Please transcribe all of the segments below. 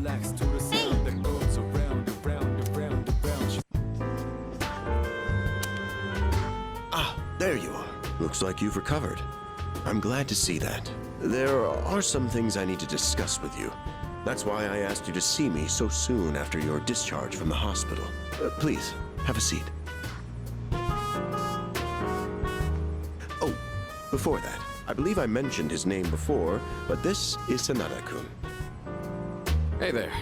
relax to the sound that goes around, around, around, around. Ah, there you are. Looks like you've recovered. I'm glad to see that. There are some things I need to discuss with you. That's why I asked you to see me so soon after your discharge from the hospital. Please, have a seat. Oh, before that, I believe I mentioned his name before, but this is Sanada-kun. Hey there.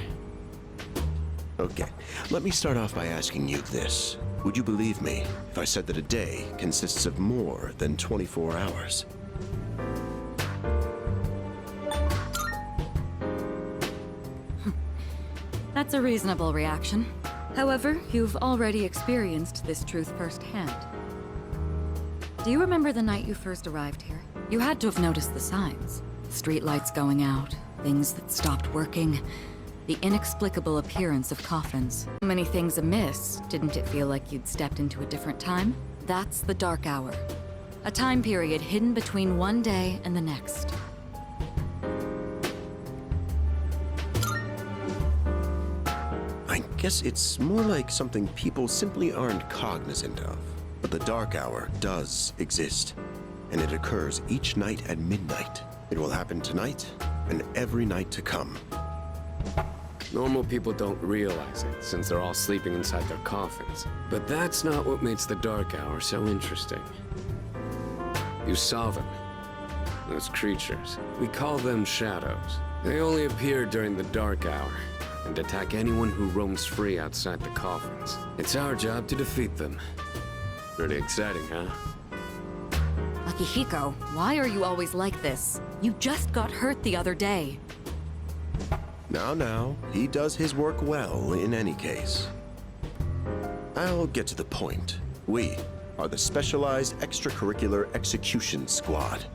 Okay, let me start off by asking you this. Would you believe me if I said that a day consists of more than 24 hours? That's a reasonable reaction. However, you've already experienced this truth firsthand. Do you remember the night you first arrived here? You had to have noticed the signs. Streetlights going out, things that stopped working, the inexplicable appearance of coffins. So many things amiss, didn't it feel like you'd stepped into a different time? That's the Dark Hour. A time period hidden between one day and the next. I guess it's more like something people simply aren't cognizant of. But the Dark Hour does exist, and it occurs each night at midnight. It will happen tonight and every night to come. Normal people don't realize it, since they're all sleeping inside their coffins. But that's not what makes the Dark Hour so interesting. You saw them. Those creatures. We call them shadows. They only appear during the Dark Hour, and attack anyone who roams free outside the coffins. It's our job to defeat them. Pretty exciting, huh? Akihiko, why are you always like this? You just got hurt the other day. Now, he does his work well in any case. I'll get to the point. We are the Specialized Extracurricular Execution Squad.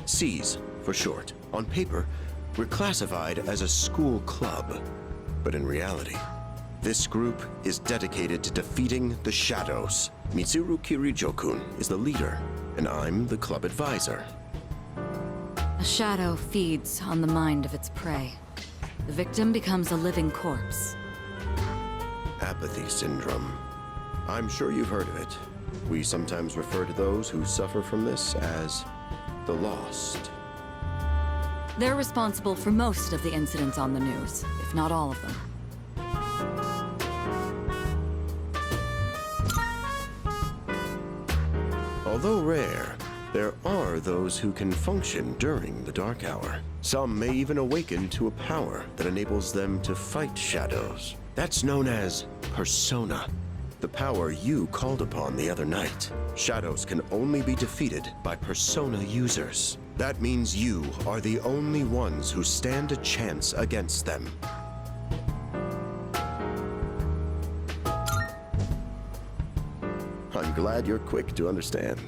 SEAS for short. On paper, we're classified as a school club. But in reality, this group is dedicated to defeating the Shadows. Mitsuru Kirijo-kun is the leader, and I'm the club advisor. A shadow feeds on the mind of its prey. The victim becomes a living corpse. Apathy syndrome. I'm sure you've heard of it. We sometimes refer to those who suffer from this as the lost. They're responsible for most of the incidents on the news, if not all of them. Although rare, there are those who can function during the Dark Hour. Some may even awaken to a power that enables them to fight shadows. That's known as Persona, the power you called upon the other night. Shadows can only be defeated by Persona users. That means you are the only ones who stand a chance against them. I'm glad you're quick to understand.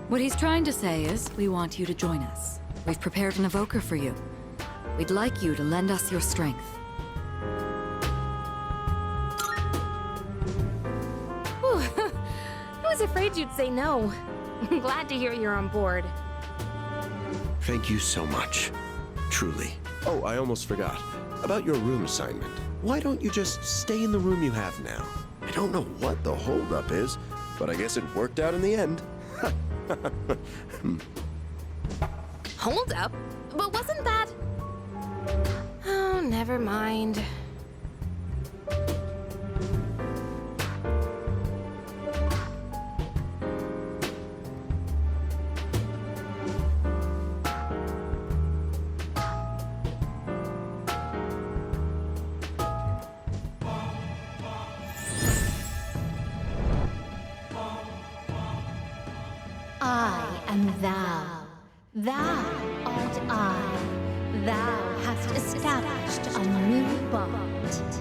What he's trying to say is, we want you to join us. We've prepared an evoker for you. We'd like you to lend us your strength. Whew. I was afraid you'd say no. I'm glad to hear you're on board. Thank you so much. Truly. Oh, I almost forgot. About your room assignment. Why don't you just stay in the room you have now? I don't know what the holdup is, but I guess it worked out in the end. Hold up? But wasn't that... Oh, never mind. I am thou. Thou art I. Thou hast established a new bond.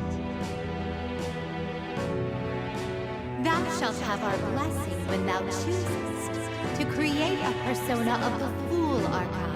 Thou shalt have our blessing when thou choosest to create a persona of the Fool Arcana.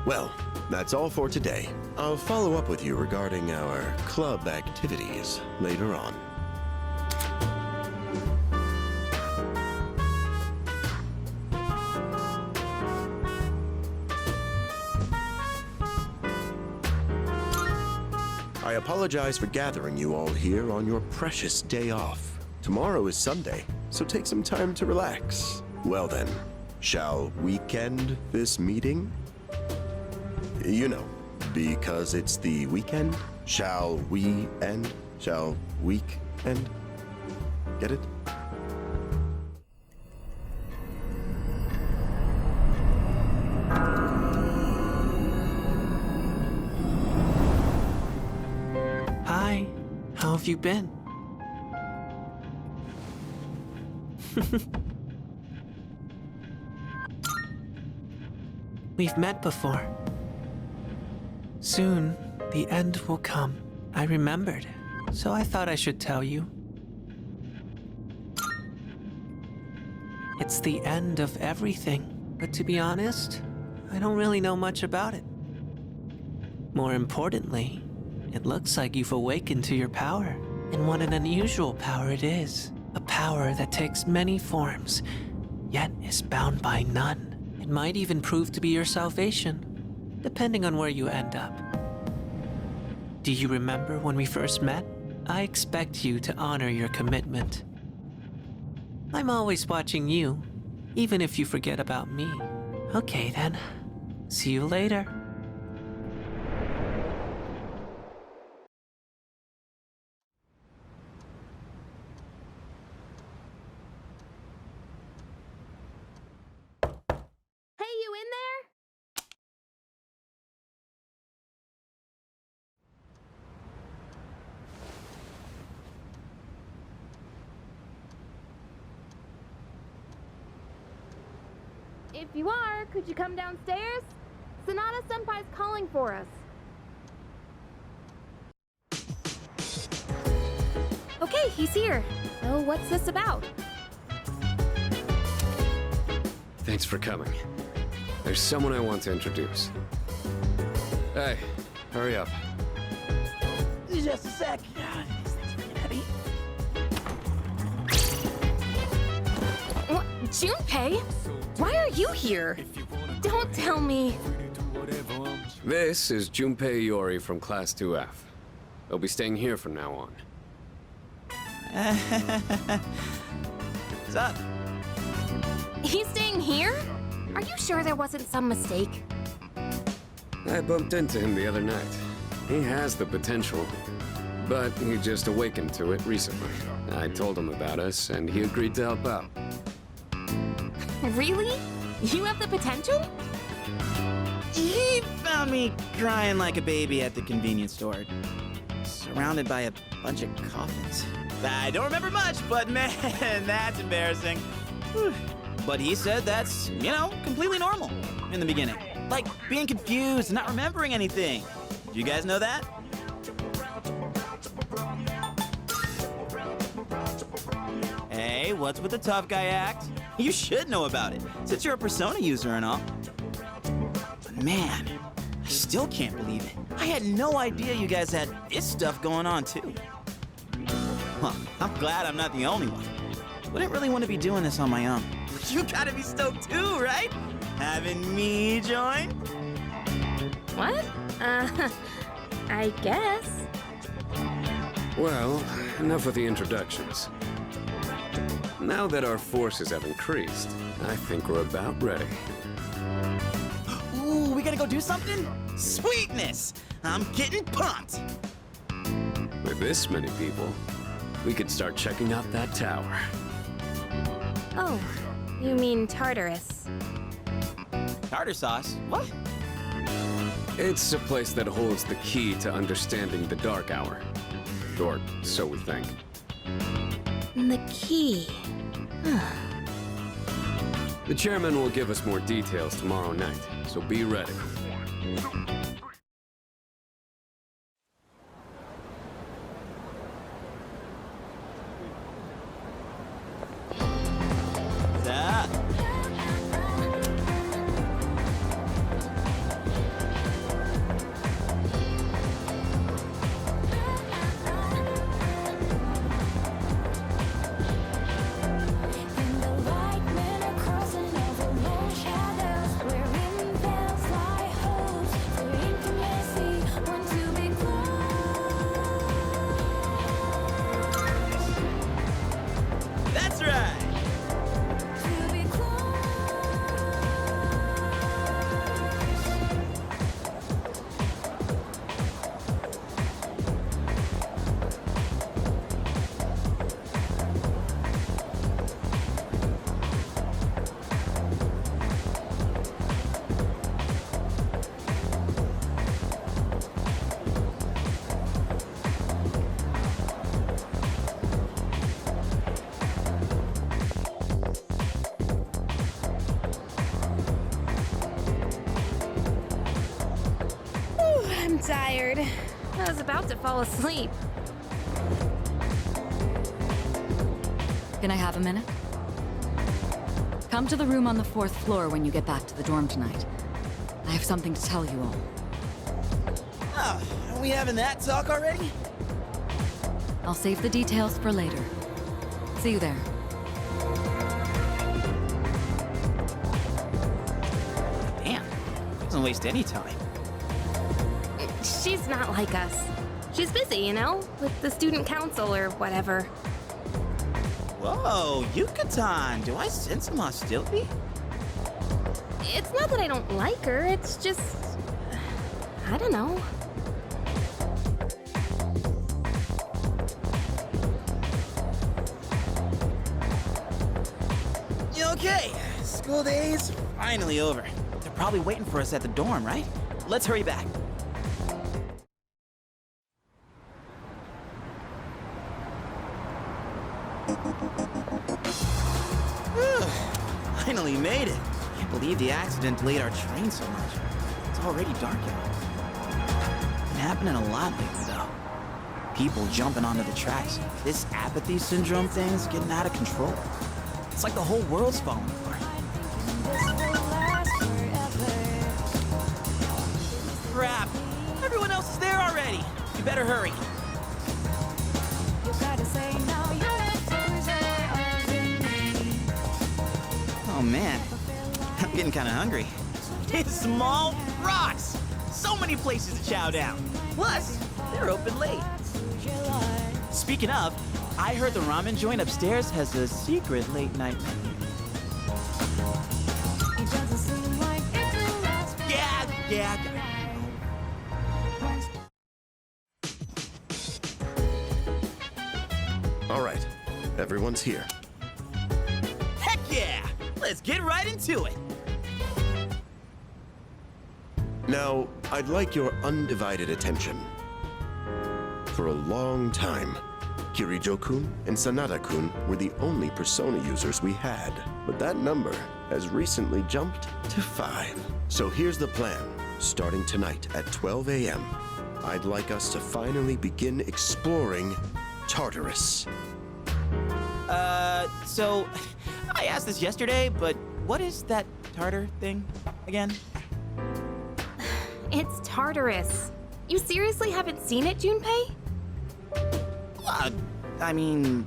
Well, that's all for today. I'll follow up with you regarding our club activities later on. I apologize for gathering you all here on your precious day off. Tomorrow is Sunday, so take some time to relax. Well then, shall weekend this meeting? You know, because it's the weekend. Shall we end? Shall week end? Get it? Hi, how have you been? We've met before. Soon, the end will come. I remembered, so I thought I should tell you. It's the end of everything, but to be honest, I don't really know much about it. More importantly, it looks like you've awakened to your power. And what an unusual power it is. A power that takes many forms, yet is bound by none. It might even prove to be your salvation, depending on where you end up. Do you remember when we first met? I expect you to honor your commitment. I'm always watching you, even if you forget about me. Okay then, see you later. Hey, you in there? If you are, could you come downstairs? Sonata Senpai's calling for us. Okay, he's here. So what's this about? Thanks for coming. There's someone I want to introduce. Hey, hurry up. Just a sec. These things are getting heavy. What? Junpei? Why are you here? Don't tell me. This is Junpei Iori from Class 2F. They'll be staying here from now on. What's up? He's staying here? Are you sure there wasn't some mistake? I bumped into him the other night. He has the potential, but he just awakened to it recently. I told him about us, and he agreed to help out. Really? You have the potential? He found me crying like a baby at the convenience store, surrounded by a bunch of coffins. I don't remember much, but man, that's embarrassing. Whew. But he said that's, completely normal in the beginning. Like being confused and not remembering anything. Do you guys know that? Hey, what's with the tough guy act? You should know about it, since you're a Persona user and all. But man, I still can't believe it. I had no idea you guys had this stuff going on too. Well, I'm glad I'm not the only one. Wouldn't really want to be doing this on my own. You gotta be stoked too, right? Having me join? What? I guess. Well, enough with the introductions. Now that our forces have increased, I think we're about ready. Ooh, we gotta go do something? Sweetness! I'm getting pumped! With this many people, we could start checking out that tower. Oh, you mean Tartarus. Tartar sauce? What? It's a place that holds the key to understanding the Dark Hour. Or so we think. The key. The chairman will give us more details tomorrow night, so be ready. What's up? tired. I was about to fall asleep. Can I have a minute? Come to the room on the 4th floor when you get back to the dorm tonight. I have something to tell you all. Oh, are we having that talk already? I'll save the details for later. See you there. Damn, doesn't waste any time. She's not like us. She's busy, you know, with the student council or whatever. Whoa, Yucatan, do I sense some hostility? It's not that I don't like her, it's just... I don't know. Okay, school day's finally over. They're probably waiting for us at the dorm, right? Let's hurry back. Finally made it. Can't believe the accident delayed our train so much. It's already dark out. Been happening a lot lately, though. People jumping onto the tracks. This apathy syndrome thing's getting out of control. It's like the whole world's falling apart. Crap! Everyone else is there already. You better hurry. Oh man, I'm getting kind of hungry. Small rocks! So many places to chow down. Plus, they're open late. Speaking of, I heard the ramen joint upstairs has a secret late night menu. Yeah. All right, everyone's here. Heck yeah! Let's get right into it. Now, I'd like your undivided attention. For a long time, Kirijo-kun and Sanada-kun were the only Persona users we had, but that number has recently jumped to 5. So here's the plan. Starting tonight at 12 a.m., I'd like us to finally begin exploring Tartarus. So, I asked this yesterday, but what is that tartar thing again? It's Tartarus. You seriously haven't seen it, Junpei? I mean...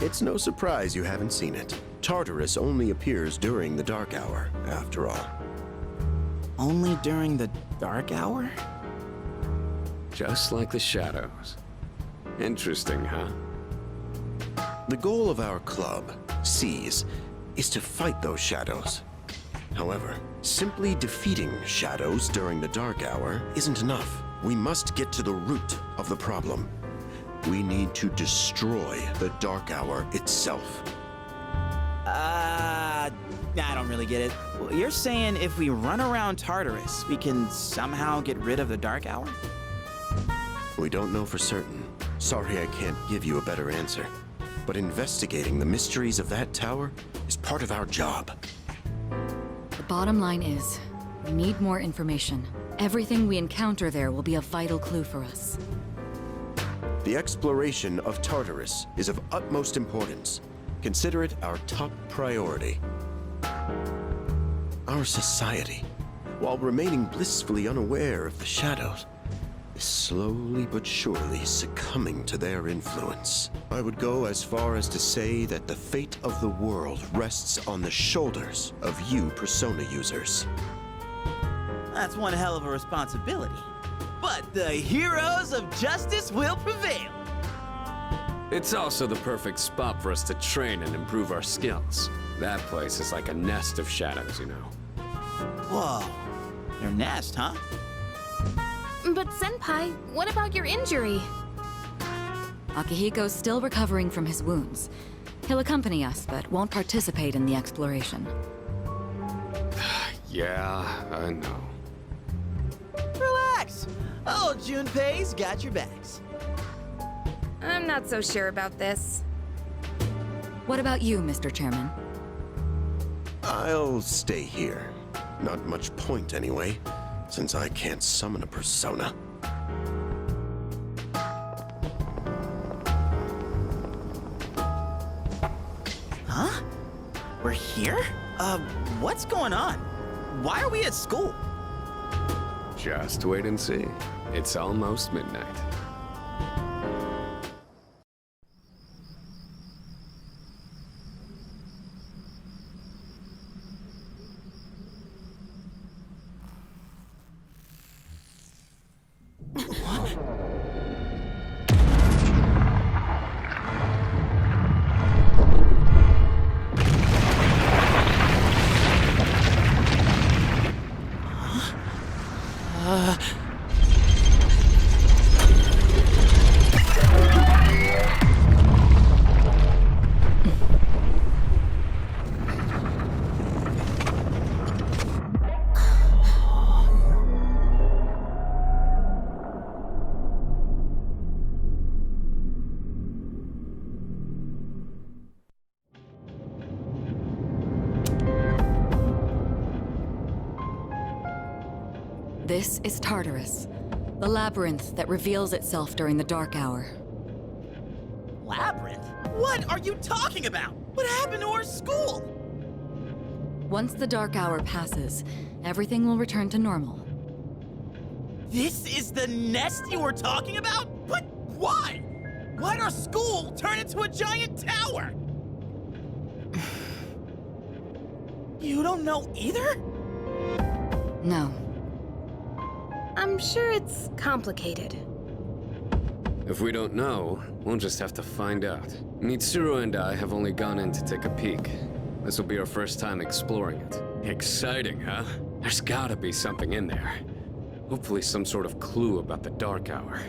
It's no surprise you haven't seen it. Tartarus only appears during the dark hour, after all. Only during the dark hour? Just like the shadows. Interesting, huh? The goal of our club, Seize, is to fight those shadows. However, simply defeating shadows during the dark hour isn't enough. We must get to the root of the problem. We need to destroy the dark hour itself. I don't really get it. Well, you're saying if we run around Tartarus, we can somehow get rid of the dark hour? We don't know for certain. Sorry I can't give you a better answer. But investigating the mysteries of that tower is part of our job. The bottom line is, we need more information. Everything we encounter there will be a vital clue for us. The exploration of Tartarus is of utmost importance. Consider it our top priority. Our society, while remaining blissfully unaware of the shadows, is slowly but surely succumbing to their influence. I would go as far as to say that the fate of the world rests on the shoulders of you Persona users. That's one hell of a responsibility. But the heroes of justice will prevail. It's also the perfect spot for us to train and improve our skills. That place is like a nest of shadows, you know. Whoa, their nest, huh? But Senpai, what about your injury? Akihiko's still recovering from his wounds. He'll accompany us, but won't participate in the exploration. Yeah, I know. Relax. Oh, Junpei's got your backs. I'm not so sure about this. What about you, Mr. Chairman? I'll stay here. Not much point anyway. since I can't summon a persona. Huh? We're here? What's going on? Why are we at school? Just wait and see. It's almost midnight. This is Tartarus, the labyrinth that reveals itself during the dark hour. Labyrinth? What are you talking about? What happened to our school? Once the dark hour passes, everything will return to normal. This is the nest you were talking about? But why? Why'd our school turn into a giant tower? You don't know either? No. I'm sure it's complicated. If we don't know, we'll just have to find out. Mitsuru and I have only gone in to take a peek. This will be our first time exploring it. Exciting, huh? There's gotta be something in there. Hopefully some sort of clue about the Dark Hour.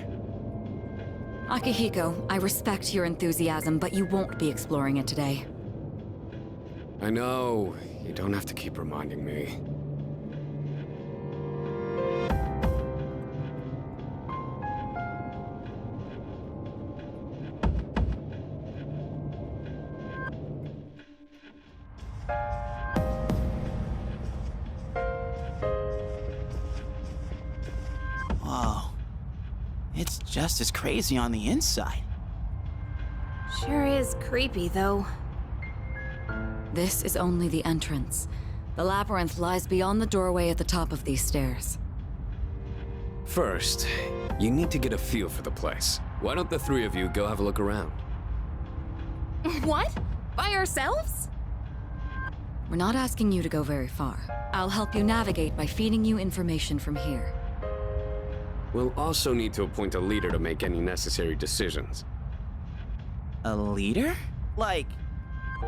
Akihiko, I respect your enthusiasm, but you won't be exploring it today. I know. You don't have to keep reminding me. Whoa. It's just as crazy on the inside. Sure is creepy, though. This is only the entrance. The labyrinth lies beyond the doorway at the top of these stairs. First, you need to get a feel for the place. Why don't the three of you go have a look around? What? By ourselves? We're not asking you to go very far. I'll help you navigate by feeding you information from here. We'll also need to appoint a leader to make any necessary decisions. A leader? Like,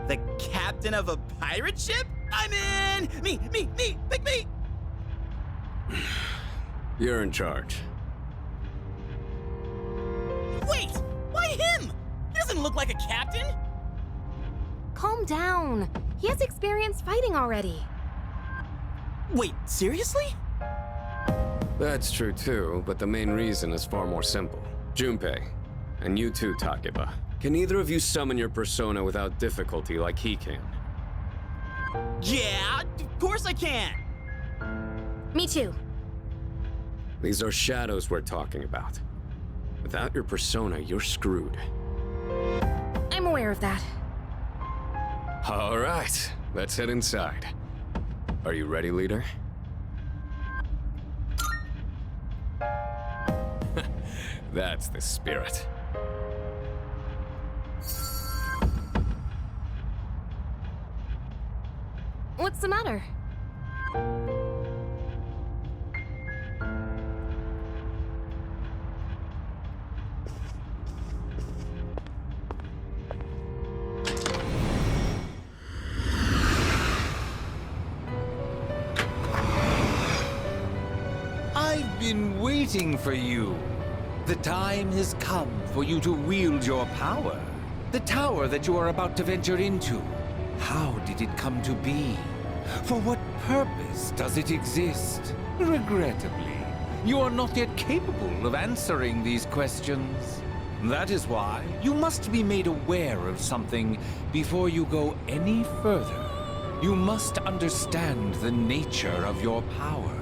the captain of a pirate ship? I'm in! Me! Pick me! You're in charge. Wait! Why him? He doesn't look like a captain! Calm down. He has experience fighting already. Wait, seriously? That's true too, but the main reason is far more simple. Junpei, and you too, Takeba. Can either of you summon your persona without difficulty like he can? Yeah, of course I can! Me too. These are shadows we're talking about. Without your persona, you're screwed. I'm aware of that. All right, let's head inside. Are you ready, leader? That's the spirit. What's the matter? I've been waiting for you. The time has come for you to wield your power. The tower that you are about to venture into. How did it come to be? For what purpose does it exist? Regrettably, you are not yet capable of answering these questions. That is why you must be made aware of something before you go any further. You must understand the nature of your power.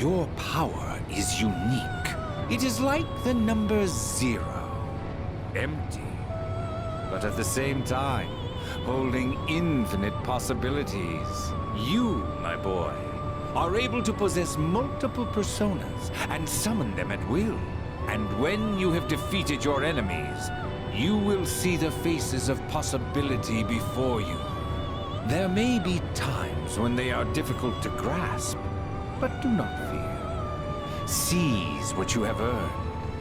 Your power is unique. It is like the number 0. Empty, but at the same time, holding infinite possibilities. You, my boy, are able to possess multiple personas and summon them at will. And when you have defeated your enemies, you will see the faces of possibility before you. There may be times when they are difficult to grasp, but do not fear. Seize what you have earned.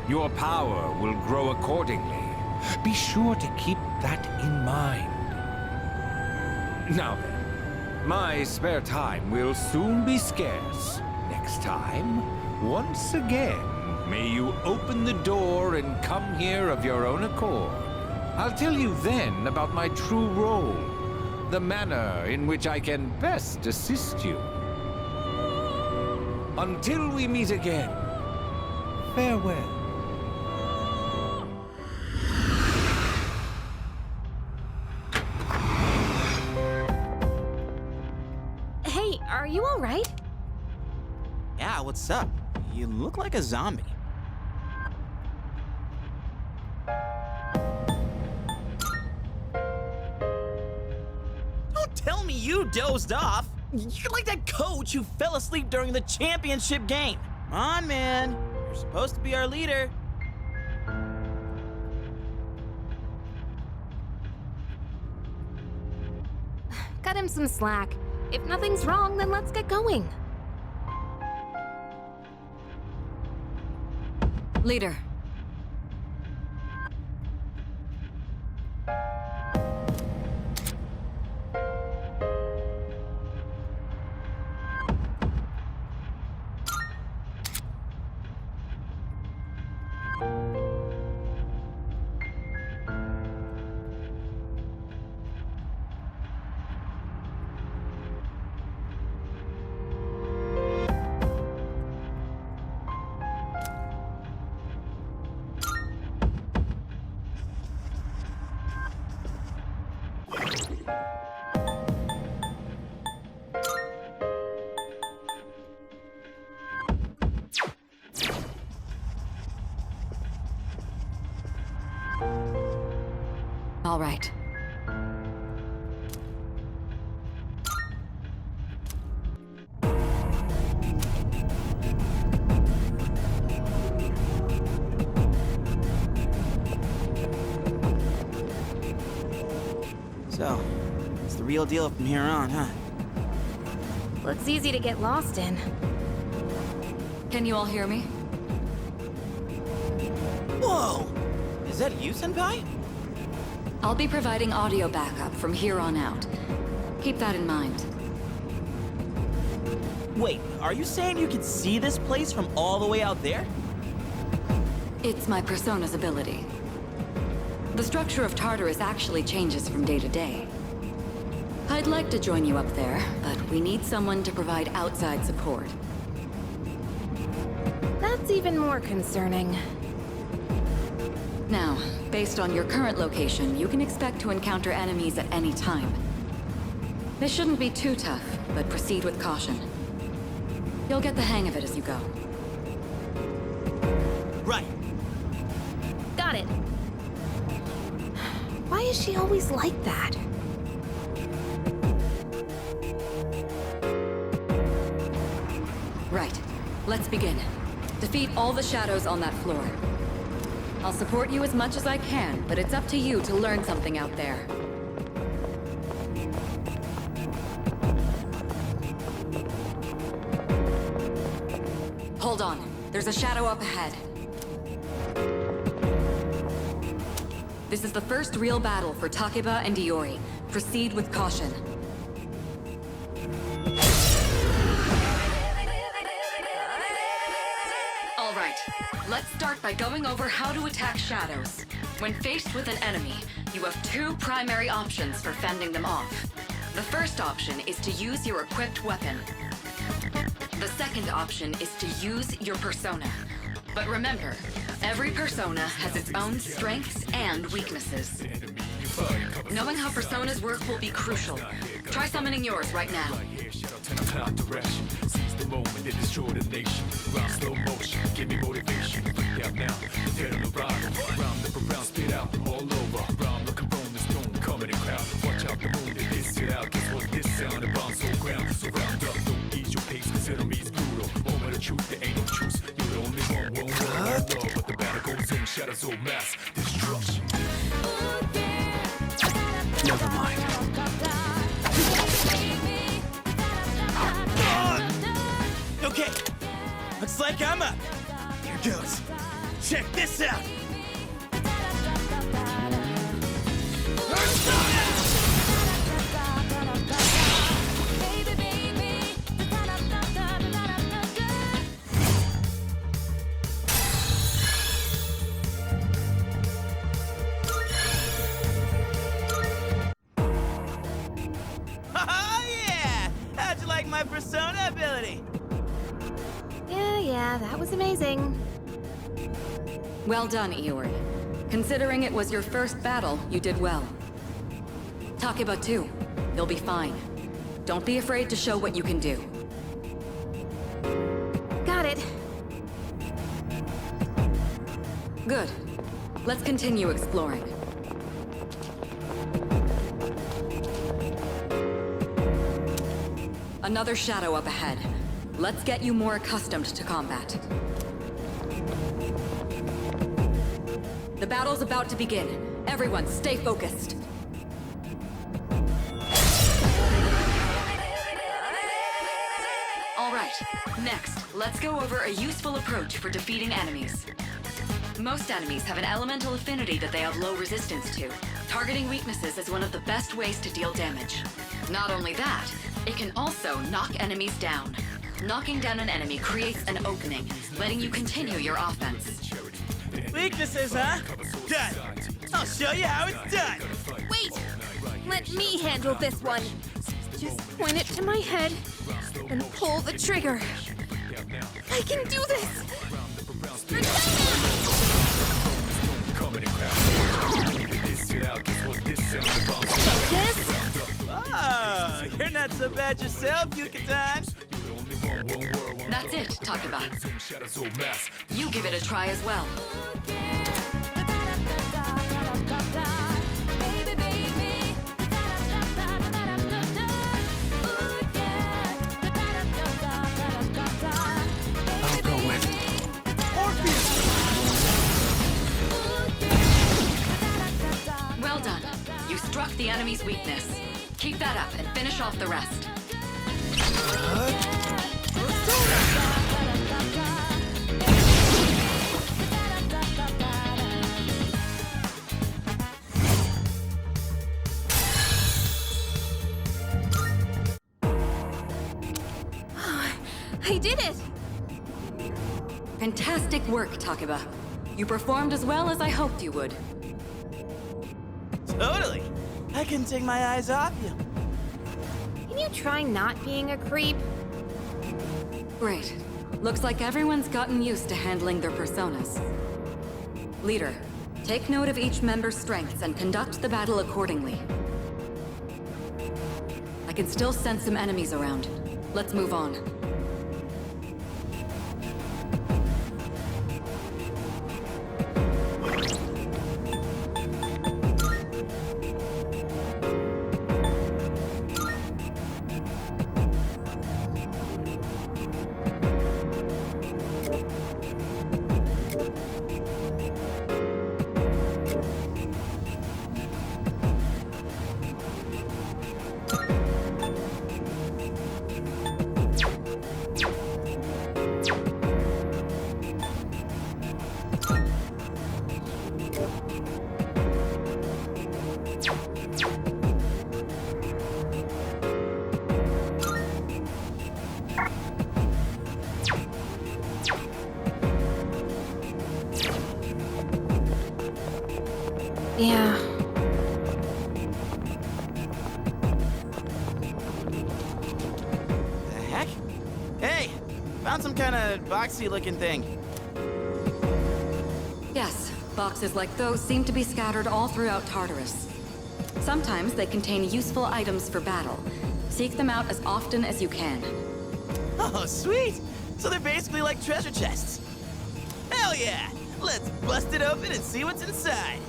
Your power will grow accordingly. Be sure to keep that in mind. Now then, my spare time will soon be scarce. Next time, once again, may you open the door and come here of your own accord. I'll tell you then about my true role, the manner in which I can best assist you. Until we meet again, farewell. Hey, are you all right? Yeah, what's up? You look like a zombie. Don't tell me you dozed off. You're like that coach who fell asleep during the championship game. Come on, man. You're supposed to be our leader. Cut him some slack. If nothing's wrong, then let's get going. Leader. All right. So, it's the real deal from here on, huh? Looks easy to get lost in. Can you all hear me? Whoa! Is that you, Senpai? I'll be providing audio backup from here on out. Keep that in mind. Wait, are you saying you can see this place from all the way out there? It's my persona's ability. The structure of Tartarus actually changes from day to day. I'd like to join you up there, but we need someone to provide outside support. That's even more concerning. Now, based on your current location, you can expect to encounter enemies at any time. They shouldn't be too tough, but proceed with caution. You'll get the hang of it as you go. Right. Got it. Why is she always like that? Right. Let's begin. Defeat all the shadows on that floor. I'll support you as much as I can, but it's up to you to learn something out there. Hold on. There's a shadow up ahead. This is the first real battle for Takeba and Iori. Proceed with caution. All right. Let's start by going over how to attack shadows. When faced with an enemy, you have two primary options for fending them off. The first option is to use your equipped weapon. The second option is to use your persona. But remember, every persona has its own strengths and weaknesses. Knowing how personas work will be crucial. Try summoning yours right now. moment, they destroy the nation. Round slow motion, give me motivation. Freak out now, dead on the ride. Round up around, spit out all over. Round looking from the stone, coming in crowd. Watch out the moon, they diss it out. Guess what this sound? It bounce on ground. So round up, don't ease your pace, cause enemy's brutal. Moment of truth, there ain't no truce. You're the only one love, but the battle goes in, shadows all mass destruction. Never mind. Okay, looks like I'm up. Here goes. Check this out. Oh yeah! How'd you like my persona ability? Yeah, that was amazing. Well done, Iori. Considering it was your first battle, you did well. Takeba too. You'll be fine. Don't be afraid to show what you can do. Got it. Good. Let's continue exploring. Another shadow up ahead. Let's get you more accustomed to combat. The battle's about to begin. Everyone, stay focused. All right, next, let's go over a useful approach for defeating enemies. Most enemies have an elemental affinity that they have low resistance to. Targeting weaknesses is one of the best ways to deal damage. Not only that, it can also knock enemies down. Knocking down an enemy creates an opening, letting you continue your offense. Weaknesses, huh? Done. I'll show you how it's done. Wait! Let me handle this one. Just point it to my head and pull the trigger. I can do this! Focus! Oh, you're not so bad yourself, Yuka-tan. That's it, Takeba. You give it a try as well. I'll go with. Well done. You struck the enemy's weakness. Keep that up and finish off the rest. I did it! Fantastic work, Takeba. You performed as well as I hoped you would. Totally. I couldn't take my eyes off you. Can you try not being a creep? Great. Looks like everyone's gotten used to handling their personas. Leader, take note of each member's strengths and conduct the battle accordingly. I can still sense some enemies around. Let's move on. Yeah. The heck? Hey, found some kind of boxy-looking thing. Yes, boxes like those seem to be scattered all throughout Tartarus. Sometimes they contain useful items for battle. Seek them out as often as you can. Oh, sweet! So they're basically like treasure chests. Hell yeah! Let's bust it open and see what's inside.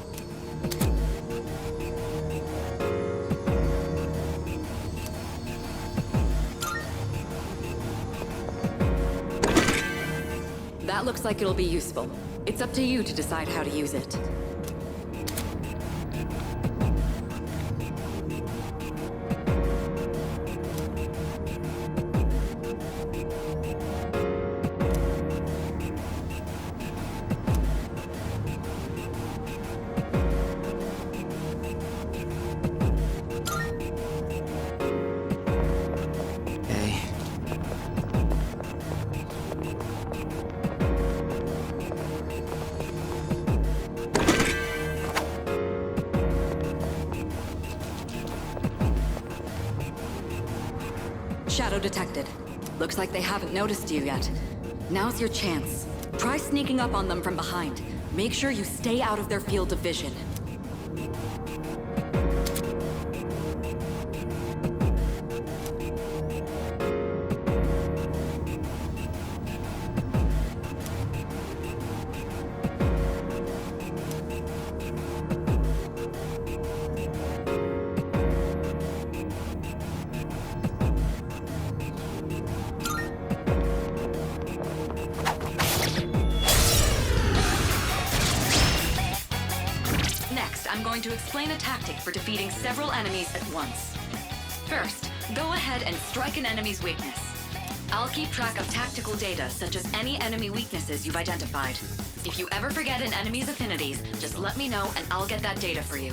That looks like it'll be useful. It's up to you to decide how to use it. Shadow detected. Looks like they haven't noticed you yet. Now's your chance. Try sneaking up on them from behind. Make sure you stay out of their field of vision. I'm going to explain a tactic for defeating several enemies at once. First, go ahead and strike an enemy's weakness. I'll keep track of tactical data, such as any enemy weaknesses you've identified. If you ever forget an enemy's affinities, just let me know and I'll get that data for you.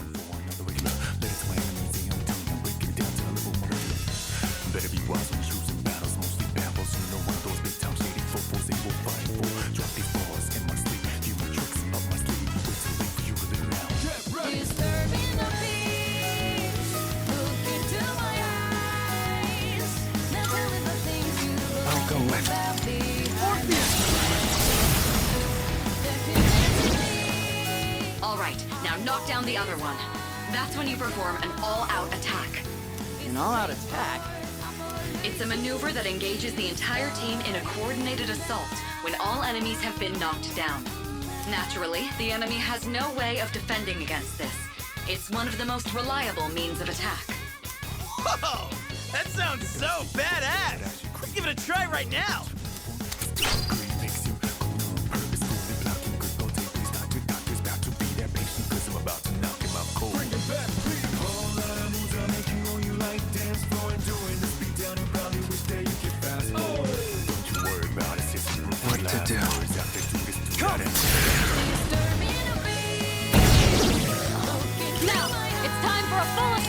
Better be wise when choosing battles, mostly babbles. You know one of those big time shady fofos they will fight for. Drop these balls in my sleep, few more tricks up my sleeve. Wait till late for you to live it out. Disturbing the peace, look into my eyes. Now tell me the things you I'll go believe left. about me. All right, now knock down the other one. That's when you perform an all-out attack. An all-out attack? It's a maneuver that engages the entire team in a coordinated assault when all enemies have been knocked down. Naturally, the enemy has no way of defending against this. It's one of the most reliable means of attack. Whoa! That sounds so badass! Let's give it a try right now! What to do? Now, it's time for a full...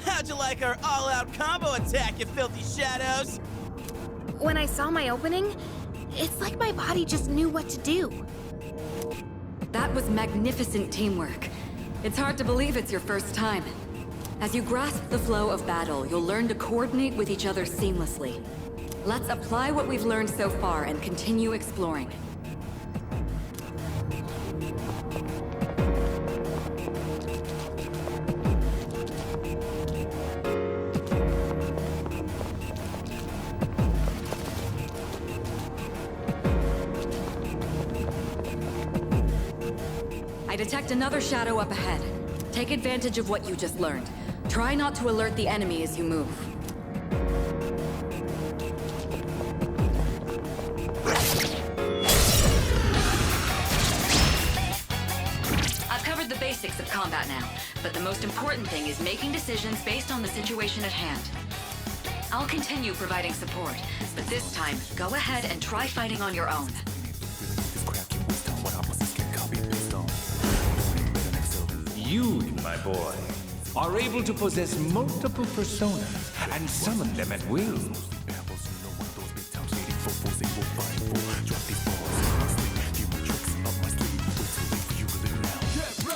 How'd you like our all-out combo attack, you filthy shadows? When I saw my opening, it's like my body just knew what to do. That was magnificent teamwork. It's hard to believe it's your first time. As you grasp the flow of battle, you'll learn to coordinate with each other seamlessly. Let's apply what we've learned so far and continue exploring. detect another shadow up ahead. Take advantage of what you just learned. Try not to alert the enemy as you move. I've covered the basics of combat now, but the most important thing is making decisions based on the situation at hand. I'll continue providing support, but this time, go ahead and try fighting on your own. You, my boy, are able to possess multiple personas and summon them at will.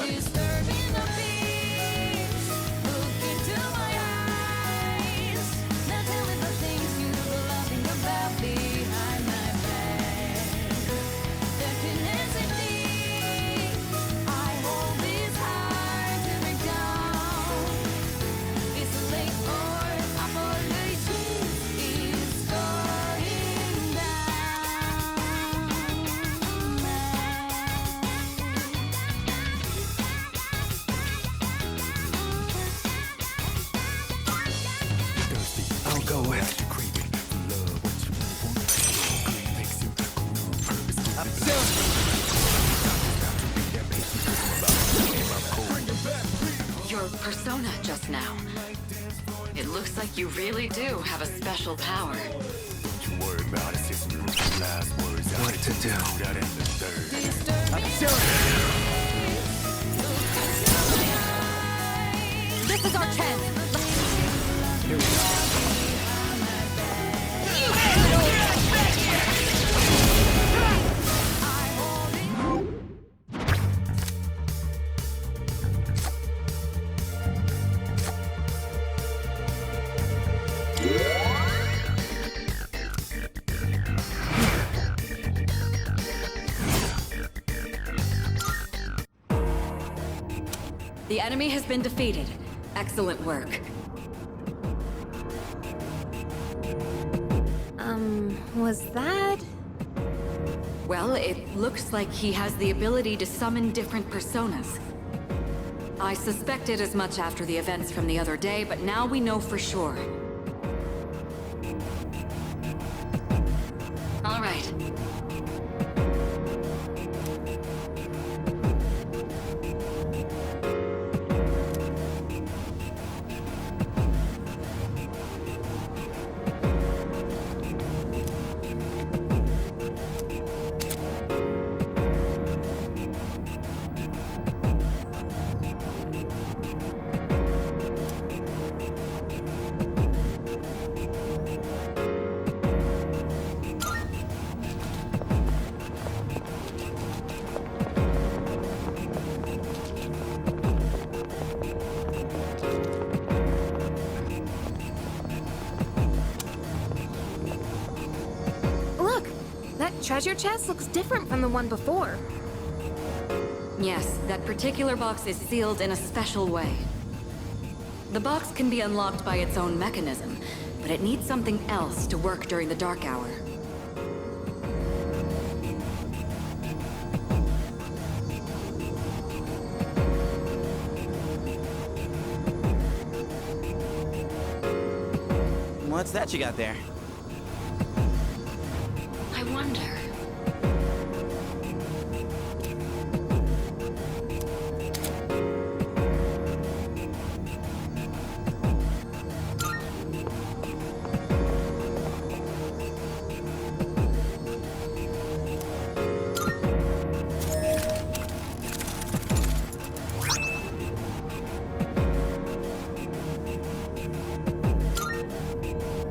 Disturbing the peace. Look into my eyes. Now tell me the things you're laughing about behind my back. There can hesitate. I hold this heart to break down. It's late or apology is going I'll go with. Your persona just now. It looks like you really do have a special power. What to do? This is our chance! The enemy has been defeated. Excellent work. Was that? Well, it looks like he has the ability to summon different personas. I suspected as much after the events from the other day, but now we know for sure. All right. Look! That treasure chest looks different from the one before. Yes, that particular box is sealed in a special way. The box can be unlocked by its own mechanism, but it needs something else to work during the dark hour. What's that you got there? I wonder...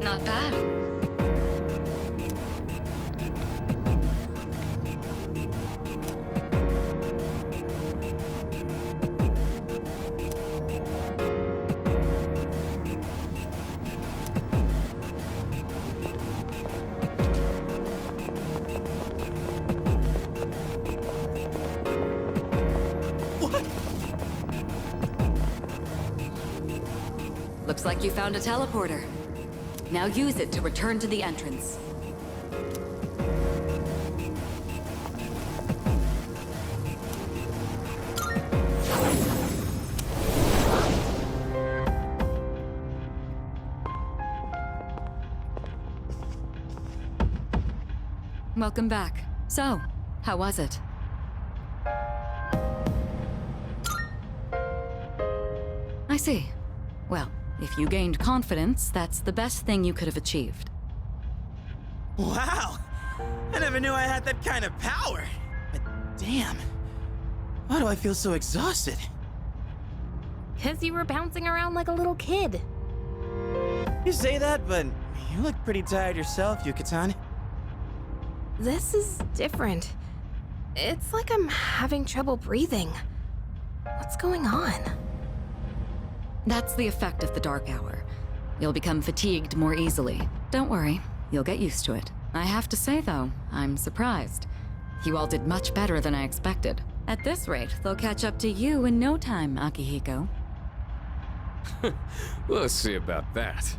Not bad. Looks like you found a teleporter. Now use it to return to the entrance. Welcome back. So, how was it? I see. Well, if you gained confidence, that's the best thing you could have achieved. Wow! I never knew I had that kind of power. But damn, why do I feel so exhausted? Because you were bouncing around like a little kid. You say that, but you look pretty tired yourself, Yuka-tan. This is different. It's like I'm having trouble breathing. What's going on? That's the effect of the dark hour. You'll become fatigued more easily. Don't worry, you'll get used to it. I have to say, though, I'm surprised. You all did much better than I expected. At this rate, they'll catch up to you in no time, Akihiko. We'll see about that.